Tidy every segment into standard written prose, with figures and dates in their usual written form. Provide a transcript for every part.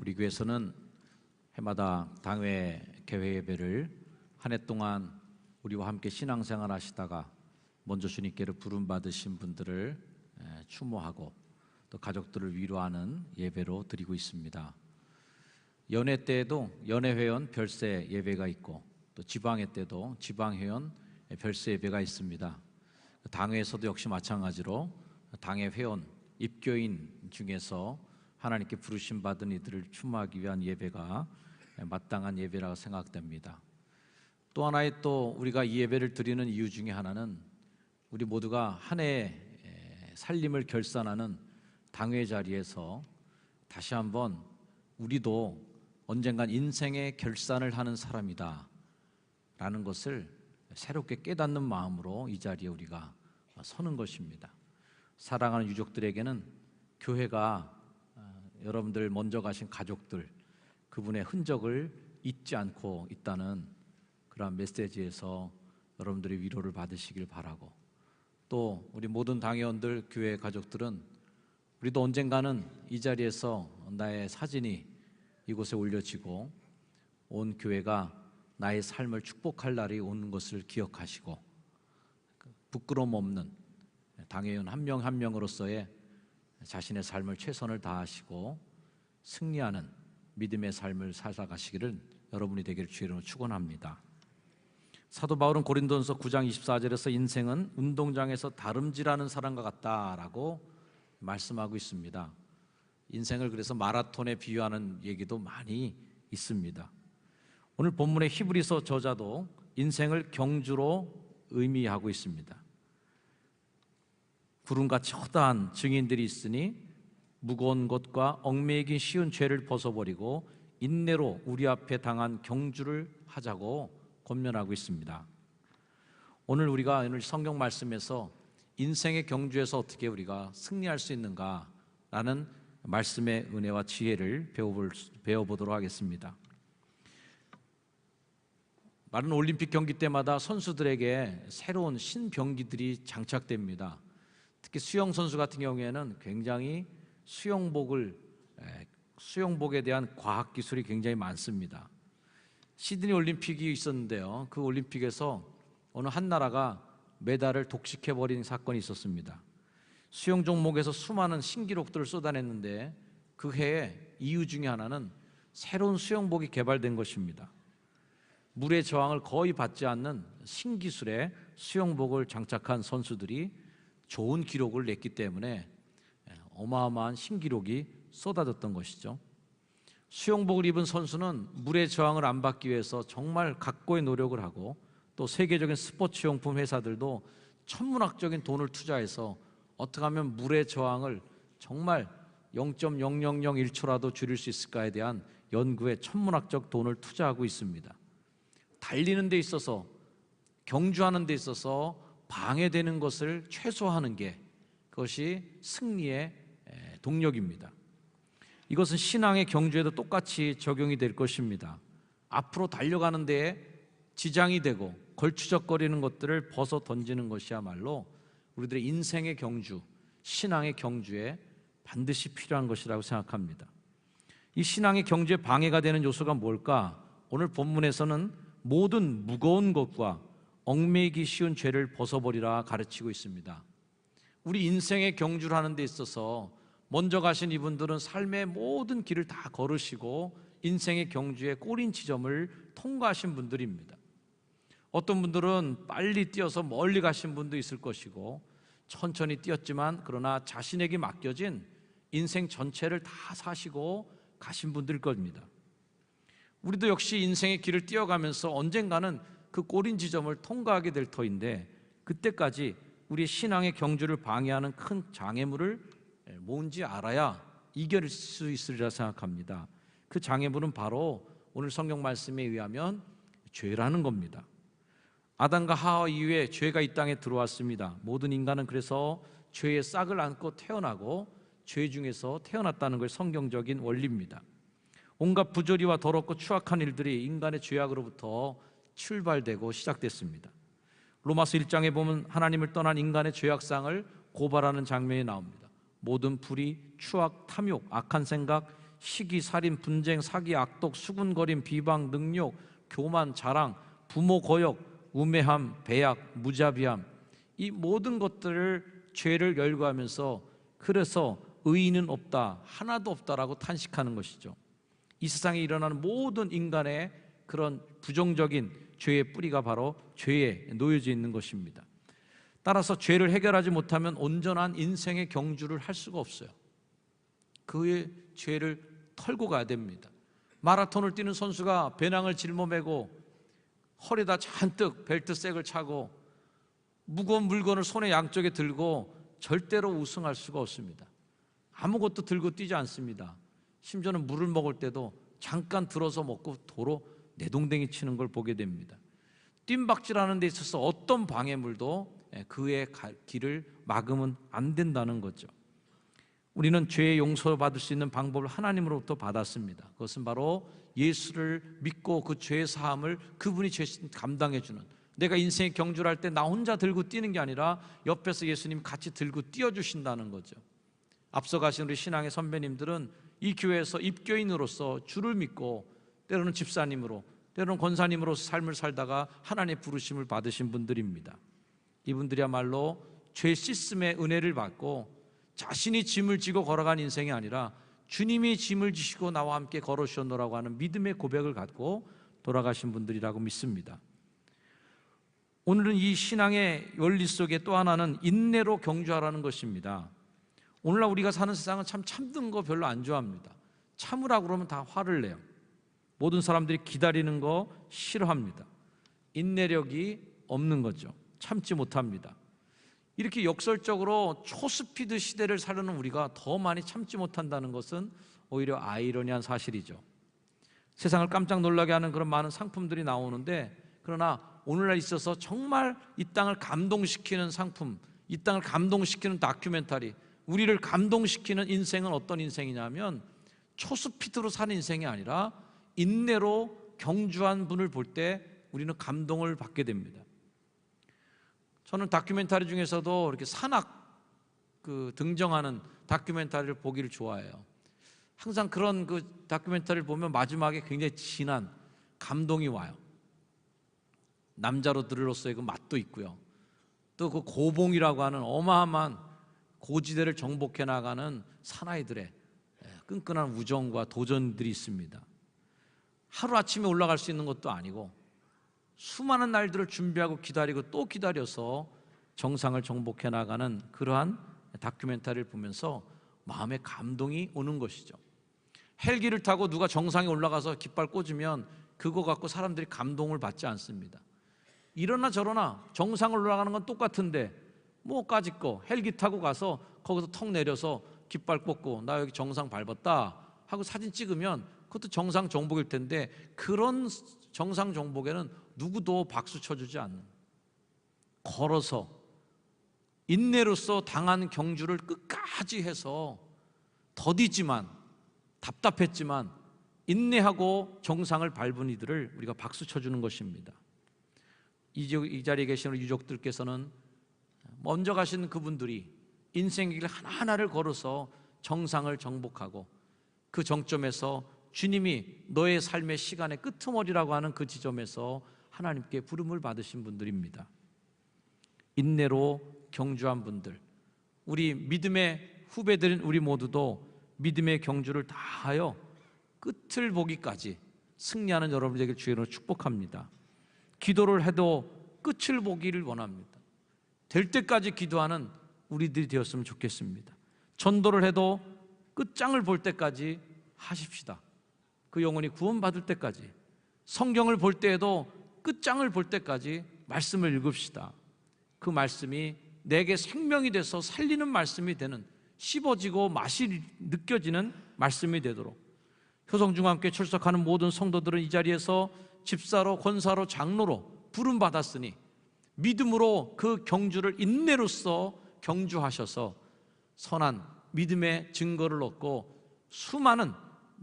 우리 교회에서는 해마다 당회 개회 예배를 한 해 동안 우리와 함께 신앙생활 하시다가 먼저 주님께로 부름 받으신 분들을 추모하고 또 가족들을 위로하는 예배로 드리고 있습니다. 연회 때에도 연회회원 별세 예배가 있고 또 지방회 때도 지방회원 별세 예배가 있습니다. 당회에서도 역시 마찬가지로 당회 회원 입교인 중에서 하나님께 부르심 받은 이들을 추모하기 위한 예배가 마땅한 예배라고 생각됩니다. 또 하나의 또 우리가 이 예배를 드리는 이유 중에 하나는 우리 모두가 한 해의 살림을 결산하는 당회 자리에서 다시 한번 우리도 언젠간 인생의 결산을 하는 사람이다 라는 것을 새롭게 깨닫는 마음으로 이 자리에 우리가 서는 것입니다. 사랑하는 유족들에게는 교회가 여러분들 먼저 가신 가족들, 그분의 흔적을 잊지 않고 있다는 그러한 메시지에서 여러분들이 위로를 받으시길 바라고, 또 우리 모든 당회원들, 교회 가족들은 우리도 언젠가는 이 자리에서 나의 사진이 이곳에 올려지고 온 교회가 나의 삶을 축복할 날이 오는 것을 기억하시고 부끄러움 없는 당회원 한 명 한 명으로서의 자신의 삶을 최선을 다하시고 승리하는 믿음의 삶을 살아가시기를 여러분이 되기를 주의 이름으로 축원합니다. 사도 바울은 고린도전서 9장 24절에서 인생은 운동장에서 다름질하는 사람과 같다라고 말씀하고 있습니다. 인생을 그래서 마라톤에 비유하는 얘기도 많이 있습니다. 오늘 본문의 히브리서 저자도 인생을 경주로 의미하고 있습니다. 구름같이 허다한 증인들이 있으니 무거운 것과 얽매이기 쉬운 죄를 벗어버리고 인내로 우리 앞에 당한 경주를 하자고 권면하고 있습니다. 오늘 우리가 성경 말씀에서 인생의 경주에서 어떻게 우리가 승리할 수 있는가라는 말씀의 은혜와 지혜를 배워보도록 하겠습니다. 많은 올림픽 경기 때마다 선수들에게 새로운 신병기들이 장착됩니다. 특히 수영 선수 같은 경우에는 굉장히 수영복에 대한 과학 기술이 굉장히 많습니다. 시드니 올림픽이 있었는데요, 그 올림픽에서 어느 한 나라가 메달을 독식해버린 사건이 있었습니다. 수영 종목에서 수많은 신기록들을 쏟아냈는데 그 해의 이유 중에 하나는 새로운 수영복이 개발된 것입니다. 물의 저항을 거의 받지 않는 신기술의 수영복을 장착한 선수들이 좋은 기록을 냈기 때문에 어마어마한 신기록이 쏟아졌던 것이죠. 수영복을 입은 선수는 물의 저항을 안 받기 위해서 정말 각고의 노력을 하고, 또 세계적인 스포츠용품 회사들도 천문학적인 돈을 투자해서 어떻게 하면 물의 저항을 정말 0.0001초라도 줄일 수 있을까에 대한 연구에 천문학적 돈을 투자하고 있습니다. 달리는 데 있어서, 경주하는 데 있어서 방해되는 것을 최소화하는 게 그것이 승리의 동력입니다. 이것은 신앙의 경주에도 똑같이 적용이 될 것입니다. 앞으로 달려가는 데에 지장이 되고 걸추적거리는 것들을 벗어 던지는 것이야말로 우리들의 인생의 경주, 신앙의 경주에 반드시 필요한 것이라고 생각합니다. 이 신앙의 경주에 방해가 되는 요소가 뭘까? 오늘 본문에서는 모든 무거운 것과 얽매이기 쉬운 죄를 벗어버리라 가르치고 있습니다. 우리 인생의 경주를 하는 데 있어서 먼저 가신 이분들은 삶의 모든 길을 다 걸으시고 인생의 경주의 꼬린 지점을 통과하신 분들입니다. 어떤 분들은 빨리 뛰어서 멀리 가신 분도 있을 것이고, 천천히 뛰었지만 그러나 자신에게 맡겨진 인생 전체를 다 사시고 가신 분들일 겁니다. 우리도 역시 인생의 길을 뛰어가면서 언젠가는 그 꼬린 지점을 통과하게 될 터인데, 그때까지 우리의 신앙의 경주를 방해하는 큰 장애물을 뭔지 알아야 이길 수 있으리라 생각합니다. 그 장애물은 바로 오늘 성경 말씀에 의하면 죄라는 겁니다. 아담과 하와 이후에 죄가 이 땅에 들어왔습니다. 모든 인간은 그래서 죄의 싹을 안고 태어나고 죄 중에서 태어났다는 걸 성경적인 원리입니다. 온갖 부조리와 더럽고 추악한 일들이 인간의 죄악으로부터 출발되고 시작됐습니다. 로마서 1장에 보면 하나님을 떠난 인간의 죄악상을 고발하는 장면이 나옵니다. 모든 불의, 추악, 탐욕, 악한 생각, 시기, 살인, 분쟁, 사기, 악독, 수군거림, 비방, 능욕, 교만, 자랑, 부모 거역, 우매함, 배약, 무자비함, 이 모든 것들을 죄를 열거하면서 그래서 의인은 없다, 하나도 없다라고 탄식하는 것이죠. 이 세상에 일어나는 모든 인간의 그런 부정적인 죄의 뿌리가 바로 죄에 놓여져 있는 것입니다. 따라서 죄를 해결하지 못하면 온전한 인생의 경주를 할 수가 없어요. 그의 죄를 털고 가야 됩니다. 마라톤을 뛰는 선수가 배낭을 짊어매고 허리에다 잔뜩 벨트색을 차고 무거운 물건을 손에 양쪽에 들고 절대로 우승할 수가 없습니다. 아무것도 들고 뛰지 않습니다. 심지어는 물을 먹을 때도 잠깐 들어서 먹고 도로 내동댕이 치는 걸 보게 됩니다. 뜀박질하는 데 있어서 어떤 방해물도 그의 길을 막으면 안 된다는 거죠. 우리는 죄의 용서받을 수 있는 방법을 하나님으로부터 받았습니다. 그것은 바로 예수를 믿고 그 죄의 사함을 그분이 죄 감당해 주는, 내가 인생의 경주를 할 때 나 혼자 들고 뛰는 게 아니라 옆에서 예수님 같이 들고 뛰어주신다는 거죠. 앞서 가신 우리 신앙의 선배님들은 이 교회에서 입교인으로서 주를 믿고 때로는 집사님으로, 때로는 권사님으로서 삶을 살다가 하나님의 부르심을 받으신 분들입니다. 이분들이야말로 죄 씻음의 은혜를 받고 자신이 짐을 지고 걸어간 인생이 아니라 주님이 짐을 지시고 나와 함께 걸어주셨노라고 하는 믿음의 고백을 갖고 돌아가신 분들이라고 믿습니다. 오늘은 이 신앙의 원리 속에 또 하나는 인내로 경주하라는 것입니다. 오늘날 우리가 사는 세상은 참 참는 거 별로 안 좋아합니다. 참으라고 그러면 다 화를 내요. 모든 사람들이 기다리는 거 싫어합니다. 인내력이 없는 거죠. 참지 못합니다. 이렇게 역설적으로 초스피드 시대를 살려는 우리가 더 많이 참지 못한다는 것은 오히려 아이러니한 사실이죠. 세상을 깜짝 놀라게 하는 그런 많은 상품들이 나오는데, 그러나 오늘날 있어서 정말 이 땅을 감동시키는 상품, 이 땅을 감동시키는 다큐멘터리, 우리를 감동시키는 인생은 어떤 인생이냐면 초스피드로 사는 인생이 아니라 인내로 경주한 분을 볼 때 우리는 감동을 받게 됩니다. 저는 다큐멘터리 중에서도 이렇게 산악 등정하는 다큐멘터리를 보기를 좋아해요. 항상 그런 다큐멘터리를 보면 마지막에 굉장히 진한 감동이 와요. 남자로서의 그 맛도 있고요. 또 그 고봉이라고 하는 어마어마한 고지대를 정복해 나가는 사나이들의 끈끈한 우정과 도전들이 있습니다. 하루아침에 올라갈 수 있는 것도 아니고 수많은 날들을 준비하고 기다리고 또 기다려서 정상을 정복해 나가는 그러한 다큐멘터리를 보면서 마음에 감동이 오는 것이죠. 헬기를 타고 누가 정상에 올라가서 깃발 꽂으면 그거 갖고 사람들이 감동을 받지 않습니다. 이러나 저러나 정상을 올라가는 건 똑같은데 뭐까짓 거 헬기 타고 가서 거기서 턱 내려서 깃발 꽂고 나 여기 정상 밟았다 하고 사진 찍으면 그것도 정상 정복일 텐데, 그런 정상 정복에는 누구도 박수 쳐주지 않는, 걸어서 인내로서 당한 경주를 끝까지 해서 더디지만 답답했지만 인내하고 정상을 밟은 이들을 우리가 박수 쳐주는 것입니다. 이 자리에 계시는 유족들께서는 먼저 가신 그분들이 인생의 길 하나하나를 걸어서 정상을 정복하고 그 정점에서 주님이 너의 삶의 시간의 끄트머리라고 하는 그 지점에서 하나님께 부름을 받으신 분들입니다. 인내로 경주한 분들, 우리 믿음의 후배들인 우리 모두도 믿음의 경주를 다하여 끝을 보기까지 승리하는 여러분 되길 주의로 축복합니다. 기도를 해도 끝을 보기를 원합니다. 될 때까지 기도하는 우리들이 되었으면 좋겠습니다. 전도를 해도 끝장을 볼 때까지 하십시다. 그 영혼이 구원받을 때까지, 성경을 볼 때에도 끝장을 볼 때까지 말씀을 읽읍시다. 그 말씀이 내게 생명이 돼서 살리는 말씀이 되는, 씹어지고 맛이 느껴지는 말씀이 되도록 효성중앙교회 출석하는 모든 성도들은 이 자리에서 집사로, 권사로, 장로로 부름받았으니 믿음으로 그 경주를 인내로써 경주하셔서 선한 믿음의 증거를 얻고 수많은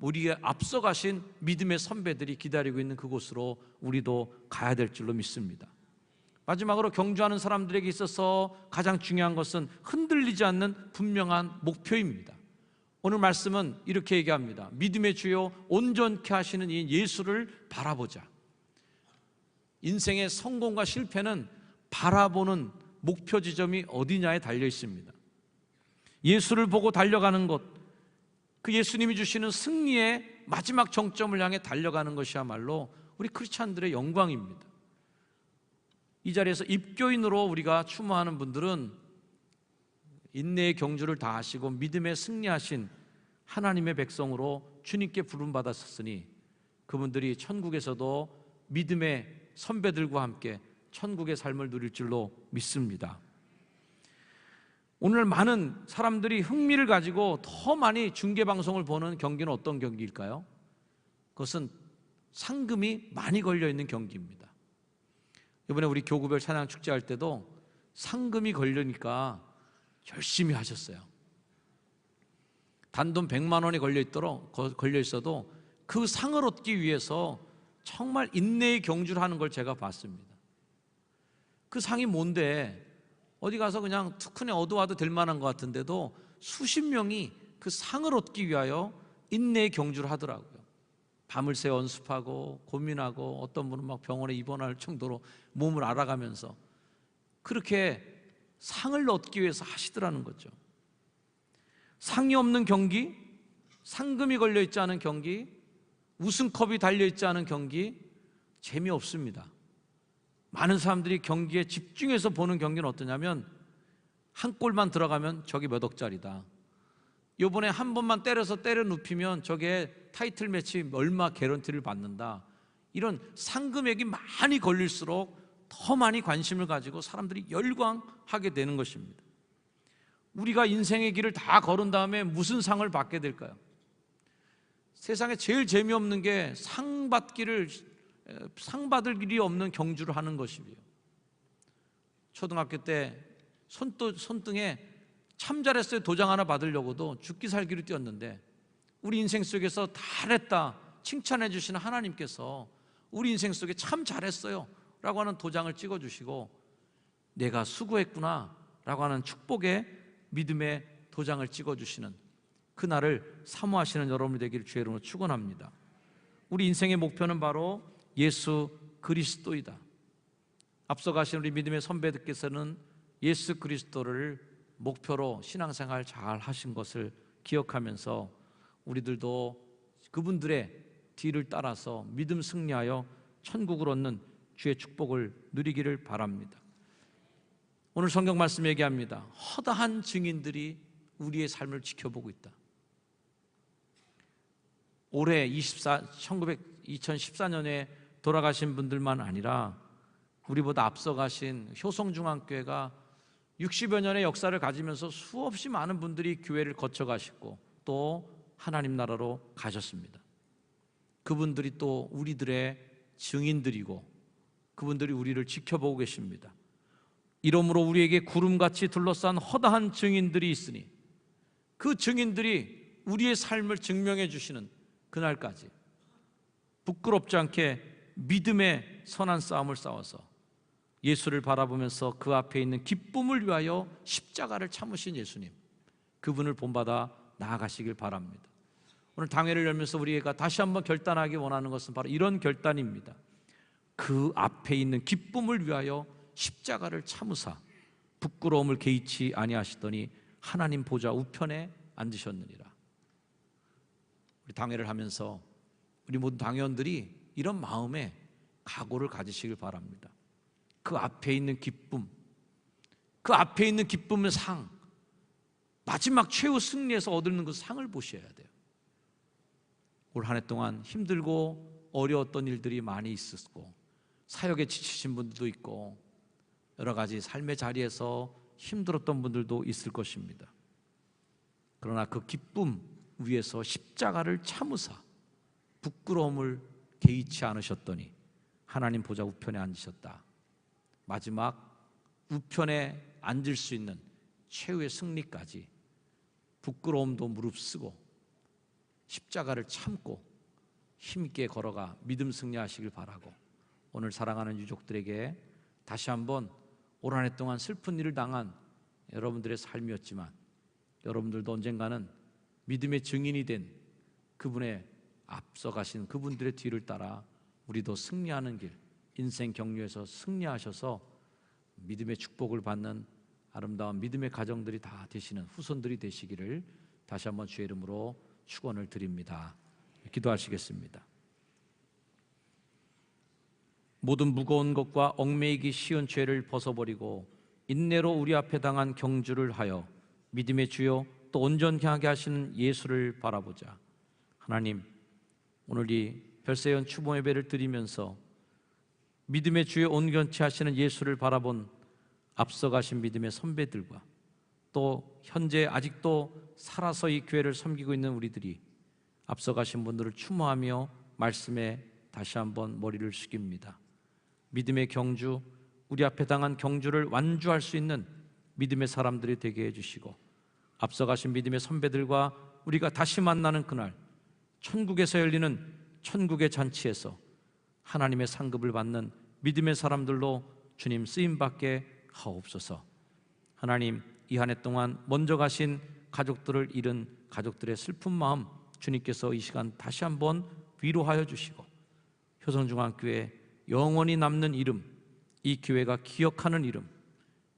우리의 앞서가신 믿음의 선배들이 기다리고 있는 그곳으로 우리도 가야 될 줄로 믿습니다. 마지막으로 경주하는 사람들에게 있어서 가장 중요한 것은 흔들리지 않는 분명한 목표입니다. 오늘 말씀은 이렇게 얘기합니다. 믿음의 주요 온전케 하시는 이 예수를 바라보자. 인생의 성공과 실패는 바라보는 목표 지점이 어디냐에 달려 있습니다. 예수를 보고 달려가는 것, 그 예수님이 주시는 승리의 마지막 정점을 향해 달려가는 것이야말로 우리 크리스찬들의 영광입니다. 이 자리에서 입교인으로 우리가 추모하는 분들은 인내의 경주를 다하시고 믿음에 승리하신 하나님의 백성으로 주님께 부름받았으니 그분들이 천국에서도 믿음의 선배들과 함께 천국의 삶을 누릴 줄로 믿습니다. 오늘 많은 사람들이 흥미를 가지고 더 많이 중계방송을 보는 경기는 어떤 경기일까요? 그것은 상금이 많이 걸려있는 경기입니다. 이번에 우리 교구별 찬양 축제할 때도 상금이 걸리니까 열심히 하셨어요. 단돈 100만 원이 걸려 있어도 그 상을 얻기 위해서 정말 인내의 경주를 하는 걸 제가 봤습니다. 그 상이 뭔데 어디 가서 그냥 투큰에 얻어와도 될 만한 것 같은데도 수십 명이 그 상을 얻기 위하여 인내의 경주를 하더라고요. 밤을 새 연습하고 고민하고 어떤 분은 막 병원에 입원할 정도로 몸을 알아가면서 그렇게 상을 얻기 위해서 하시더라는 거죠. 상이 없는 경기, 상금이 걸려있지 않은 경기, 우승컵이 달려있지 않은 경기, 재미없습니다. 많은 사람들이 경기에 집중해서 보는 경기는 어떠냐면 한 골만 들어가면 저게 몇 억짜리다, 이번에 한 번만 때려 눕히면 저게 타이틀 매치 얼마 개런티를 받는다, 이런 상금액이 많이 걸릴수록 더 많이 관심을 가지고 사람들이 열광하게 되는 것입니다. 우리가 인생의 길을 다 걸은 다음에 무슨 상을 받게 될까요? 세상에 제일 재미없는 게 상 받을 길이 없는 경주를 하는 것이에요. 초등학교 때 손등에 참 잘했어요 도장 하나 받으려고도 죽기 살기로 뛰었는데 우리 인생 속에서 잘했다 칭찬해 주시는 하나님께서 우리 인생 속에 참 잘했어요 라고 하는 도장을 찍어주시고 내가 수고했구나 라고 하는 축복의 믿음의 도장을 찍어주시는 그날을 사모하시는 여러분이 되기를 주의 이름으로 축원합니다. 우리 인생의 목표는 바로 예수 그리스도이다. 앞서 가신 우리 믿음의 선배들께서는 예수 그리스도를 목표로 신앙생활 잘 하신 것을 기억하면서 우리들도 그분들의 뒤를 따라서 믿음 승리하여 천국을 얻는 주의 축복을 누리기를 바랍니다. 오늘 성경 말씀 얘기합니다. 허다한 증인들이 우리의 삶을 지켜보고 있다. 올해 2014년에 돌아가신 분들만 아니라 우리보다 앞서 가신 효성중앙교회가 60여 년의 역사를 가지면서 수없이 많은 분들이 교회를 거쳐가시고 또 하나님 나라로 가셨습니다. 그분들이 또 우리들의 증인들이고 그분들이 우리를 지켜보고 계십니다. 이러므로 우리에게 구름같이 둘러싼 허다한 증인들이 있으니 그 증인들이 우리의 삶을 증명해 주시는 그날까지 부끄럽지 않게 믿음의 선한 싸움을 싸워서 예수를 바라보면서 그 앞에 있는 기쁨을 위하여 십자가를 참으신 예수님, 그분을 본받아 나아가시길 바랍니다. 오늘 당회를 열면서 우리가 다시 한번 결단하기 원하는 것은 바로 이런 결단입니다. 그 앞에 있는 기쁨을 위하여 십자가를 참으사 부끄러움을 개의치 아니하시더니 하나님 보좌 우편에 앉으셨느니라. 우리 당회를 하면서 우리 모든 당회원들이 이런 마음에 각오를 가지시길 바랍니다. 그 앞에 있는 기쁨, 그 앞에 있는 기쁨의 상, 마지막 최후 승리에서 얻는 그 상을 보셔야 돼요. 올 한 해 동안 힘들고 어려웠던 일들이 많이 있었고 사역에 지치신 분들도 있고 여러 가지 삶의 자리에서 힘들었던 분들도 있을 것입니다. 그러나 그 기쁨 위에서 십자가를 참으사 부끄러움을 개의치 않으셨더니 하나님 보좌 우편에 앉으셨다. 마지막 우편에 앉을 수 있는 최후의 승리까지 부끄러움도 무릅쓰고 십자가를 참고 힘있게 걸어가 믿음 승리하시길 바라고, 오늘 사랑하는 유족들에게 다시 한번 올 한 해 동안 슬픈 일을 당한 여러분들의 삶이었지만 여러분들도 언젠가는 믿음의 증인이 된 그분의 앞서가신 그분들의 뒤를 따라 우리도 승리하는 길, 인생 경로에서 승리하셔서 믿음의 축복을 받는 아름다운 믿음의 가정들이 다 되시는 후손들이 되시기를 다시 한번 주의 이름으로 축원을 드립니다. 기도하시겠습니다. 모든 무거운 것과 얽매이기 쉬운 죄를 벗어버리고 인내로 우리 앞에 당한 경주를 하여 믿음의 주요 또 온전히 하게 하시는 예수를 바라보자. 하나님, 오늘 이 별세연 추모 예배를 드리면서 믿음의 주요 온전치 하시는 예수를 바라본 앞서가신 믿음의 선배들과 또 현재 아직도 살아서 이 교회를 섬기고 있는 우리들이 앞서가신 분들을 추모하며 말씀에 다시 한번 머리를 숙입니다. 믿음의 경주, 우리 앞에 당한 경주를 완주할 수 있는 믿음의 사람들이 되게 해주시고 앞서가신 믿음의 선배들과 우리가 다시 만나는 그날 천국에서 열리는 천국의 잔치에서 하나님의 상급을 받는 믿음의 사람들로 주님 쓰임받게 하옵소서. 하나님, 이 한 해 동안 먼저 가신 가족들을 잃은 가족들의 슬픈 마음 주님께서 이 시간 다시 한번 위로하여 주시고 효성중앙교회 영원히 남는 이름, 이 교회가 기억하는 이름,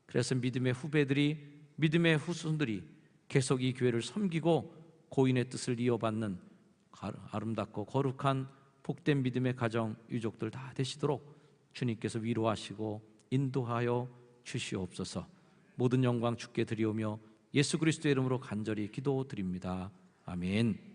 그래서 믿음의 후배들이, 믿음의 후손들이 계속 이 교회를 섬기고 고인의 뜻을 이어받는 아름답고 거룩한 복된 믿음의 가정, 유족들 다 되시도록 주님께서 위로하시고 인도하여 주시옵소서. 모든 영광 주께 드리오며 예수 그리스도의 이름으로 간절히 기도드립니다. 아멘.